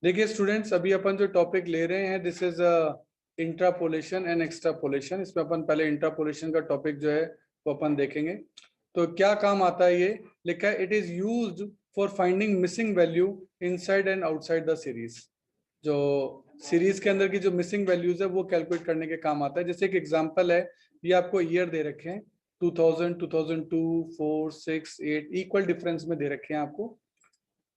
देखिए स्टूडेंट्स, अभी अपन जो टॉपिक ले रहे हैं दिस इज इंट्रापोलेशन एंड एक्सट्रापोलेशन। इसमें अपन पहले इंट्रापोलेशन का टॉपिक जो है वो अपन देखेंगे। तो क्या काम आता है ये लिखा है, it is used for finding missing value inside and outside the series. जो सीरीज के अंदर की जो मिसिंग वैल्यूज है वो कैलकुलेट करने के काम आता है। जैसे एक एग्जांपल है, ये आपको ईयर दे रखे हैं 2000, 2002, 4, 6, 8 इक्वल डिफरेंस में दे रखे हैं आपको।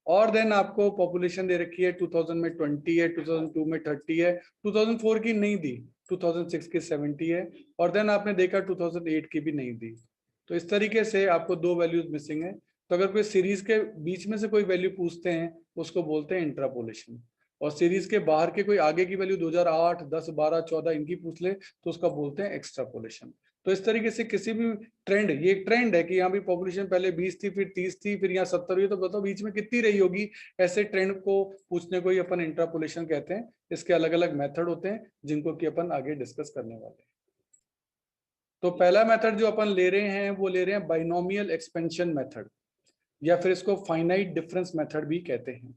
और देन आपको पॉपुलेशन दे रखी है 2000 में 20 है, 2002 में 30 है, 2004 की नहीं दी, 2006 की 70 है, और देन आपने देखा 2008 की भी नहीं दी। तो इस तरीके से आपको दो वैल्यूज मिसिंग है। तो अगर कोई सीरीज के बीच में से कोई वैल्यू पूछते हैं उसको बोलते हैं इंट्रापोलेशन, और सीरीज के बाहर के कोई आगे की वैल्यू 2008, 10, 12, 14 इनकी पूछ ले तो उसका बोलते हैं एक्स्ट्रापोलेशन। तो इस तरीके से किसी भी ट्रेंड, ये एक ट्रेंड है कि यहाँ भी पॉपुलेशन पहले 20 थी, फिर 30 थी, फिर यहाँ 70 हुई, तो बताओ बीच में कितनी रही होगी। ऐसे ट्रेंड को पूछने को ही अपन इंट्रापोलेशन कहते हैं। इसके अलग अलग मेथड होते हैं जिनको कि अपन आगे डिस्कस करने वाले हैं। तो पहला मेथड जो अपन ले रहे हैं वो ले रहे हैं बाइनोमियल एक्सपेंशन मेथड, या फिर इसको फाइनाइट डिफरेंस मेथड भी कहते हैं।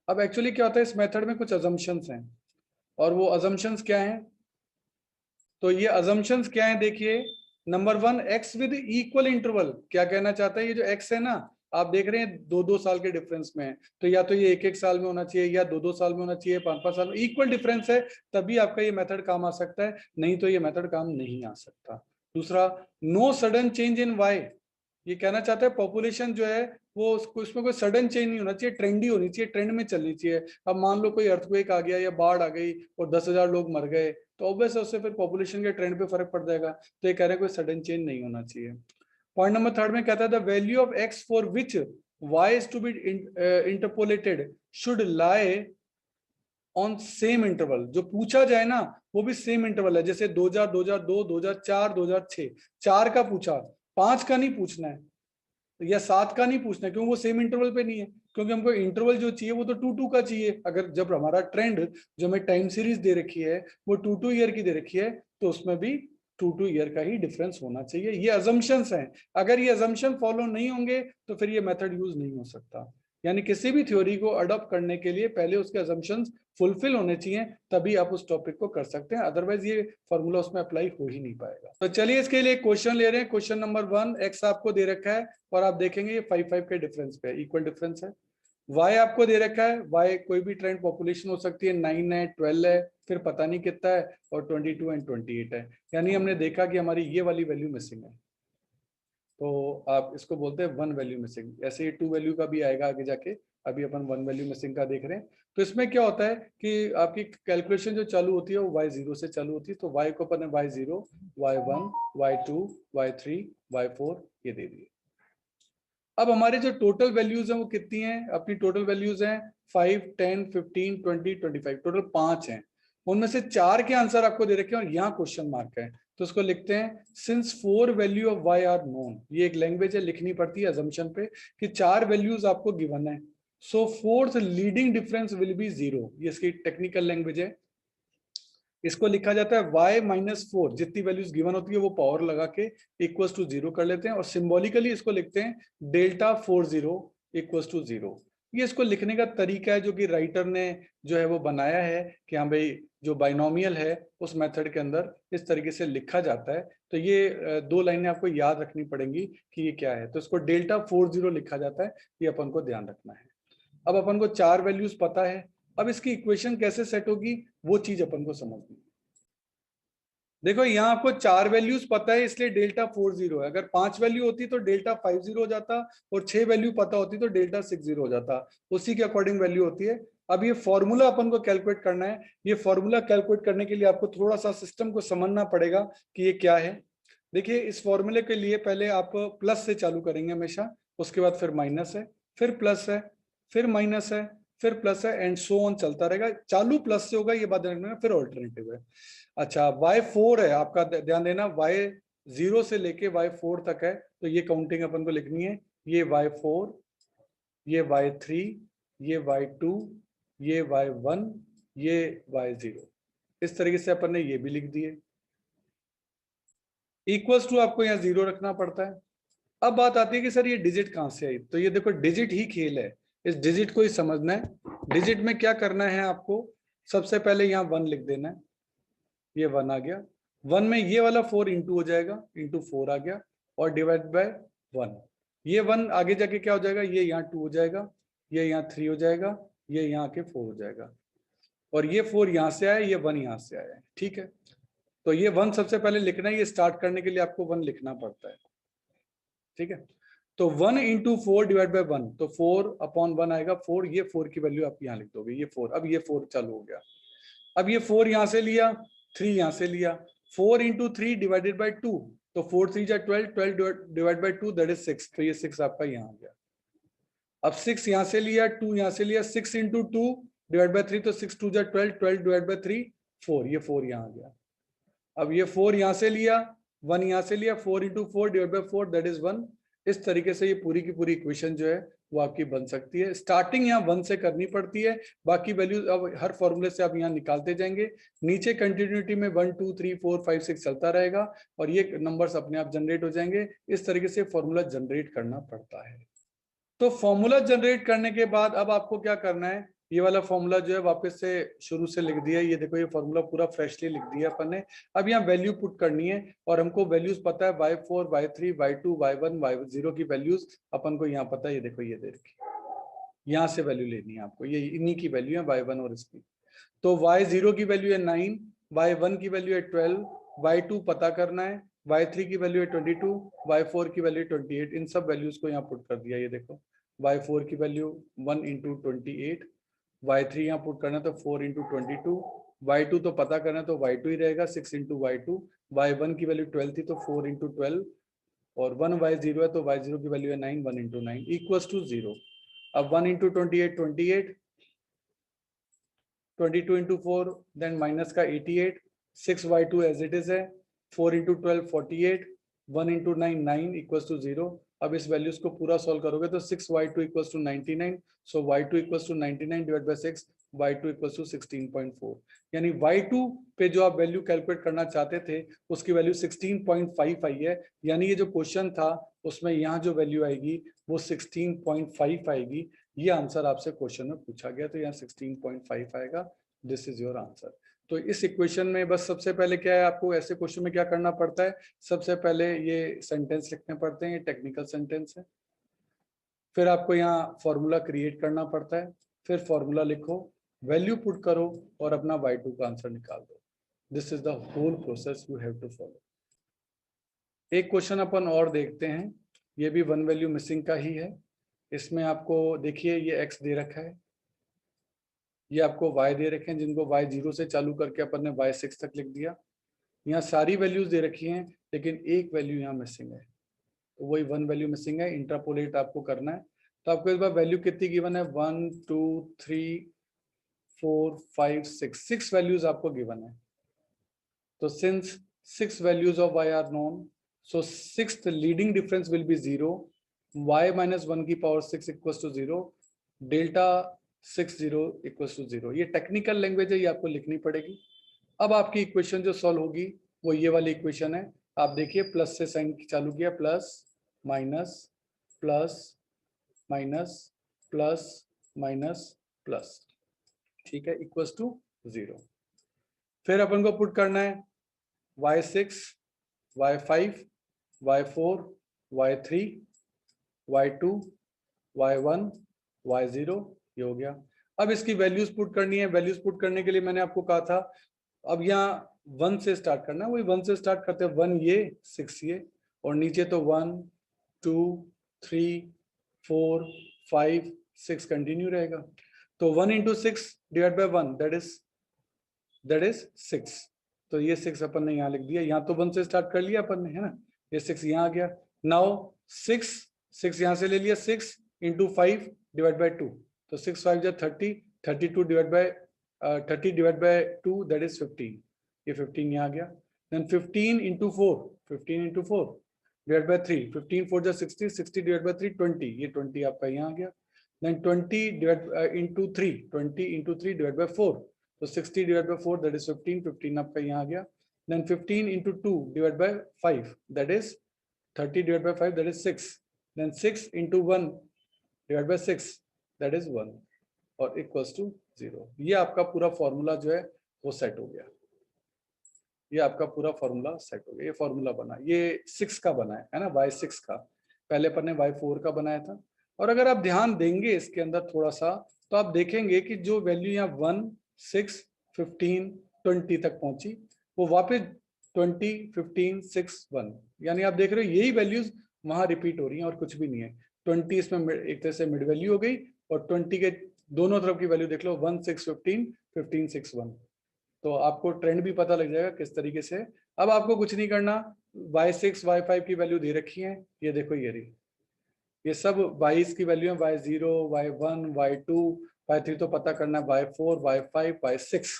अब एक्चुअली क्या होता है, इस मेथड में कुछ अजम्पशंस हैं, और वो अजम्पशंस क्या हैं, तो ये अजम्पशंस क्या है देखिए। Number one, x with equal interval. क्या कहना चाहता है, ये जो एक्स है ना, आप देख रहे हैं दो दो साल के डिफरेंस में है, तो या तो ये एक एक साल में होना चाहिए, या दो दो साल में होना चाहिए, पांच पांच साल में। इक्वल डिफरेंस है तभी आपका ये मेथड काम आ सकता है, नहीं तो ये मेथड काम नहीं आ सकता। दूसरा, no sudden change in Y. ये कहना चाहता है पॉपुलेशन जो है वो उसमें कोई सडन चेंज नहीं होना चाहिए, ट्रेंडी होनी चाहिए, ट्रेंड में चलनी चाहिए। अब मान लो कोई अर्थक्वेक आ गया या बाढ़ आ गई और 10,000 लोग मर गए, तो ऑब्वियस है उससे फिर पॉपुलेशन के ट्रेंड पे फर्क पड़ जाएगा। तो ये कह रहे हैं कोई सडन चेंज नहीं होना चाहिए। पॉइंट नंबर थर्ड में कहता है the value of X for which Y is to be interpolated should lie on same interval. जो पूछा जाए ना वो भी सेम इंटरवल है, जैसे 2000, 2002, 2004, 2006, चार का पूछा, पांच का नहीं पूछना है या सात का नहीं पूछना है, क्यों, वो सेम इंटरवल पे नहीं है। क्योंकि हमको इंटरवल जो चाहिए वो तो 2 2 का चाहिए। अगर जब हमारा ट्रेंड जो हमें टाइम सीरीज दे रखी है वो 2 2 ईयर की दे रखी है, तो उसमें भी 2 2 ईयर का ही डिफरेंस होना चाहिए। ये अजम्पशंस हैं, अगर ये अजम्पशन फॉलो नहीं होंगे तो फिर ये मेथड यूज नहीं हो सकता। यानी किसी भी थ्योरी को अडॉप्ट करने के लिए पहले उसके अजम्पशंस फुलफिल होने चाहिए, तभी आप उस टॉपिक को कर सकते हैं, अदरवाइज ये फॉर्मूला उसमें अप्लाई हो ही नहीं पाएगा। तो चलिए इसके लिए क्वेश्चन ले रहे हैं। क्वेश्चन नंबर 1, एक्स आपको दे रखा है और आप देखेंगे ये 5 5 के डिफरेंस पे इक्वल डिफरेंस है। वाई आपको दे रखा है, वाई कोई भी ट्रेंड पॉपुलेशन हो सकती है, 9 है, 12 है, फिर पता नहीं कितना है, और 22 एंड 28 है। यानी हमने देखा कि हमारी ये वाली वैल्यू मिसिंग है, तो आप इसको बोलते हैं वन वैल्यू मिसिंग। ऐसे ही टू वैल्यू का भी आएगा आगे जाके, अभी अपन वन वैल्यू मिसिंग का देख रहे हैं। तो इसमें क्या होता है कि आपकी कैलकुलेशन जो चालू होती है वो y0 से चालू होती है। तो y को अपन y0, y1, y2, y3, y4 ये दे दिए। अब हमारे जो टोटल वैल्यूज हैं वो कितनी हैं, अपनी टोटल वैल्यूज हैं 5, 10, 15, 20, 25, टोटल 5 हैं। उनमें से 4 के आंसर आपको दे रखे हैं और यहाँ क्वेश्चन मार्क है, तो उसको लिखते हैं since 4 value of y are known. ये एक लैंग्वेज है, लिखनी पड़ती है अजम्पशन पे कि 4 वैल्यूज आपको गिवन है, so fourth leading difference will be 0। ये इसकी टेक्निकल लैंग्वेज है। इसको लिखा जाता है y-4, जितनी वैल्यूज गिवन होती है वो पावर लगा के इक्वल्स टू 0 कर लेते हैं, और सिंबॉलिकली इसको लिखते हैं डेल्टा 40 इक्वल्स टू 0। ये इसको लिखने का तरीका है जो कि राइटर ने जो है वो बनाया है कि हाँ भाई जो बाइनोमियल है उस मेथड के अंदर इस तरीके से लिखा जाता है। तो ये दो लाइनें आपको याद रखनी पड़ेंगी कि ये क्या है। तो इसको डेल्टा 40 लिखा जाता है, ये अपन को ध्यान रखना है। अब अपन को 4 वैल्यूज पता है, अब इसकी इक्वेशन कैसे सेट होगी वो चीज अपन को समझनी है। देखो यहाँ आपको 4 वैल्यूज पता है इसलिए डेल्टा 40 है। अगर 5 वैल्यू होती तो डेल्टा 50 हो जाता, और 6 वैल्यू पता होती तो डेल्टा 60 हो जाता। उसी के अकॉर्डिंग वैल्यू होती है। अब ये फॉर्मूला अपन को कैलकुलेट करना है। ये फॉर्मूला कैलकुलेट करने के लिए आपको थोड़ा सा सिस्टम को समझना पड़ेगा कि ये क्या है। देखिए इस फॉर्मूले के लिए पहले आप प्लस से चालू करेंगे हमेशा, उसके बाद फिर माइनस है, फिर प्लस है, फिर माइनस है, फिर प्लस है, एंड सो ऑन चलता रहेगा। चालू प्लस से होगा ये बात ध्यान रखना, फिर ऑल्टरनेटिव है। अच्छा y4 है आपका, ध्यान देना y0 से लेके y4 तक है, तो ये काउंटिंग अपन को लिखनी है। ये y4, ये y3, ये y2, ये y1, ये y0। इस तरीके से अपन ने ये भी लिख दिए। इक्वल्स टू आपको यहाँ 0 रखना पड़ता है। अब बात आती है कि सर ये डिजिट कहां से आई, तो ये देखो डिजिट ही खेल है। इस डिजिट को ही समझना है। डिजिट में क्या करना है आपको, सबसे पहले यहाँ 1 लिख देना है, ये 1 आ गया। 1 में ये वाला 4 इंटू हो जाएगा, इंटू 4 आ गया, और डिवाइड बाय 1। ये 1 आगे जाके क्या हो जाएगा, ये यहाँ 2 हो जाएगा, ये यहाँ 3 हो जाएगा, ये यहाँ के 4 हो जाएगा, और ये 4 यहाँ से आया, ये 1 यहाँ से आया है। ठीक है, तो ये 1 सबसे पहले लिखना है, ये स्टार्ट करने के लिए आपको 1 लिखना पड़ता है। ठीक है, तो 1 इंटू 4 डिवाइड बाई 1, तो 4 अपॉन 1 आएगा 4, ये 4 की वैल्यू आप यहाँ लिख दोगे, ये 4। अब ये 4 चालू हो गया, अब ये 4 यहाँ से लिया, 3 यहाँ से लिया, 4 इंटू 3 डिवाइडेड बाई 2, तो 4 3 जा 12, 12 डिवाइड बाई 2 दैट इज 6, तो ये 6 आपका यहाँ आ गया। अब 6 यहाँ से लिया, 2 यहाँ से लिया, 6 इंटू 2 डिवाइड बाई 3, तो 6 2 जा 12, 12 डिवाइड बाई 3 4, ये 4 यहाँ आ गया। अब ये 4 यहाँ से लिया, 1 यहाँ से लिया, 4 into 4 divide by 4 that is 1। इस तरीके से ये पूरी की पूरी इक्वेशन जो है वो आपकी बन सकती है। स्टार्टिंग यहाँ 1 से करनी पड़ती है, बाकी वैल्यू अब हर फॉर्मूले से आप यहाँ निकालते जाएंगे। नीचे कंटिन्यूटी में 1 2 3 4 5 6 चलता रहेगा और ये नंबर्स अपने आप जनरेट हो जाएंगे। इस तरीके से फॉर्मूला जनरेट करना पड़ता है। तो फॉर्मूला जनरेट करने के बाद अब आपको क्या करना है, ये वाला फॉर्मूला जो है वापस से शुरू से लिख दिया। ये देखो, ये फॉर्मूला पूरा फ्रेशली लिख दिया अपन ने। अब यहाँ वैल्यू पुट करनी है और हमको वैल्यूज पता है, y4 y3 y2 y1 y0 की वैल्यूज अपन को यहाँ पता है। ये देखो, ये दे रखी, यहाँ से वैल्यू लेनी है आपको, ये इन्हीं की वैल्यू है y1 और इसकी। तो y0 की वैल्यू है 9, y1 की वैल्यू है 12, y2 पता करना है, y3 की वैल्यू है 22, y4 की वैल्यू 28। इन सब वैल्यूज को यहाँ पुट कर दिया। ये देखो, y4 की वैल्यू 1 इंटू 28, y3 यहाँ पुट करना तो 4 इंटू 22, y2 तो पता करना तो y2 ही रहेगा 6 इंटू y2, y1 की वैल्यू 12 थी तो 4 इंटू 12, और 1 y0 है तो y0 की वैल्यू है 9, 1 इंटू 9 इक्वल्स टू 0। अब 1 इंटू 28 28, 22 इंटू 4 देन माइनस का 88, 6y2 एज इट इज है, 4 इंटू 12 48, 1 इंटू 9 9 इक्वल्स टू 0। अब इस वैल्यूज को पूरा सॉल्व करोगे तो 6y2 equals to 99, so y2 equals to 99 divide by 6, y2 equals to 16.4। यानी y2 पे जो आप वैल्यू कैलकुलेट करना चाहते थे उसकी वैल्यू 16.5 आई है। यानी ये जो क्वेश्चन था उसमें यहाँ जो वैल्यू आएगी वो 16.5 आएगी। ये आंसर आपसे क्वेश्चन में पूछा गया, तो यहाँ 16.5 आएगा। This is your answer. तो इस इक्वेशन में बस सबसे पहले क्या है, आपको ऐसे क्वेश्चन में क्या करना पड़ता है, सबसे पहले ये सेंटेंस लिखने पड़ते हैं, ये टेक्निकल सेंटेंस है। फिर आपको यहाँ फॉर्मूला क्रिएट करना पड़ता है, फिर फॉर्मूला लिखो, वैल्यू पुट करो और अपना y2 का आंसर निकाल दो। This is the whole process you have to follow. एक क्वेश्चन अपन और देखते हैं, ये भी 1 वैल्यू मिसिंग का ही है। इसमें आपको देखिए ये x दे रखा है, ये आपको y दे रखे हैं जिनको y 0 से चालू करके अपन ने y 6 तक लिख दिया। यहाँ सारी वैल्यूज दे रखी हैं लेकिन एक वैल्यू यहाँ मिसिंग है, तो वही 1 वैल्यू मिसिंग है। इंटरपोलेट आपको करना है, तो आपको इस बार वैल्यू कितनी गिवन है, 1 2 3 4 5 6 वैल्यूज आपको गिवन है। तो since 6 values of y are known, so 6th leading difference will be 0, y minus 1 की power 6 equals to 0, delta 6 0 equals to 0। ये टेक्निकल लैंग्वेज है, ये आपको लिखनी पड़ेगी। अब आपकी इक्वेशन जो सॉल्व होगी वो ये वाली इक्वेशन है। आप देखिए प्लस से साइन चालू किया, plus minus plus minus plus minus plus, ठीक है, इक्वल्स टू 0। फिर अपन को पुट करना है y6 y5 y4 y3 y2 y1 y0, ये हो गया। अब इसकी वैल्यूज पुट करनी है। वैल्यूज पुट करने के लिए मैंने आपको कहा था अब यहाँ 1 से स्टार्ट करना है, वही 1 से स्टार्ट करते हैं, 1 ये 6 ये, और नीचे तो 1 2 3 4 5 6 कंटिन्यू रहेगा। तो 1 into 6 divide by 1 that is 6। तो ये 6 अपन ने यहाँ लिख दिया। यहाँ तो 1 से स्टार्ट कर लिया अपन ने, है ना, ये 6 यहाँ आ गया। नाउ 6 यहाँ से ले लिया, 6 इंटू 5 डिवाइड बाई 2, तो 6 5 जा 30, 32 divide by 30 divide by 2 that is 15, ये 15 यहाँ आ गया। Then 15 into 4, 15 into 4 divide by 3, 15 4 जा 60, 60 डिवाइड बाई 3 20, ये 20 आपका यहाँ आ गया। Then 20 divide into 3, 20 into 3 divide by 4, तो 60 डिवाइड बाई 4 दैट इज 15, 15 आपका यहाँ आ गया। Then 15 into 2 divide by 5 that is 30 divide by 5 that is 6, then 6 into 1 divide by 6 that is 1 और इक्वल्स टू 0। ये आपका पूरा फॉर्मूला जो है वो सेट हो गया। ये आपका पूरा फॉर्मूला सेट हो गया। ये फॉर्मूला बना, ये 6 का बना है ना, y6 का। पहले अपन ने y4 का बनाया था। और अगर आप ध्यान देंगे इसके अंदर थोड़ा सा, तो आप देखेंगे कि जो वैल्यू यहाँ 1, 6, 15, 20 तक पहुंची, वो वापस 20, 15, 6, 1, यानी आप देख रहे हो यही वैल्यूज वहां रिपीट हो रही हैं और कुछ भी नहीं है। 20 इसमें एक तरह से मिड वैल्यू हो गई, और 20 के दोनों तरफ की वैल्यू देख लो, 1, 6, 15, 15, 6, 1। तो आपको ट्रेंड भी पता लग जाएगा किस तरीके से। अब आपको कुछ नहीं करना, y6, y5 की वैल्यू दे रखी है, ये देखो ये रही। ये सब y's की वैल्यू है, y0, y1, y2, y3 तो पता करना है, y4, y5, y6,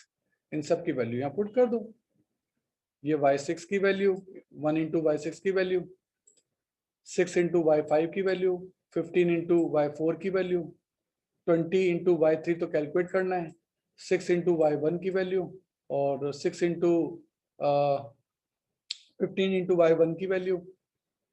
इन सब की वैल्यू यहाँ पुट कर दो। ये y6 की वैल्यू 1 इंटू y6 की वैल्यू, 6 इंटू y5 की वैल्यू, 15 इंटू y4 की वैल्यू, 20 इंटू y3 तो कैलकुलेट करना है, 6 इंटू y1 की वैल्यू, और 6 इंटू 15 इंटू y1 की वैल्यू,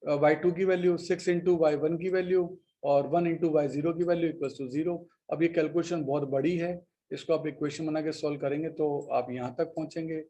y2 की वैल्यू, 6 इंटू y1 की वैल्यू, और 1 इंटू y0 की वैल्यू इक्वल टू 0। अब ये कैलकुलेशन बहुत बड़ी है, इसको आप इक्वेशन बना के सॉल्व करेंगे तो आप यहाँ तक पहुंचेंगे,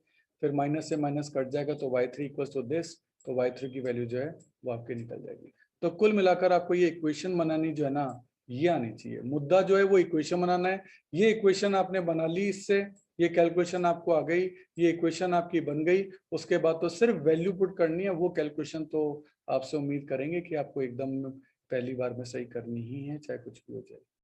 फिर माइनस से माइनस कट जाएगा तो y3 इक्वल टू दिस, तो y3 की वैल्यू जो है वो आपकी निकल जाएगी। तो कुल मिलाकर आपको ये इक्वेशन बनानी जो है ना, ये आनी चाहिए। मुद्दा जो है वो इक्वेशन बनाना है। ये इक्वेशन आपने बना ली, इससे ये कैलकुलेशन आपको आ गई, ये इक्वेशन आपकी बन गई। उसके बाद तो सिर्फ वैल्यू पुट करनी है, वो कैलकुलेशन तो आपसे उम्मीद करेंगे कि आपको एकदम पहली बार में सही करनी ही है, चाहे कुछ भी हो जाए।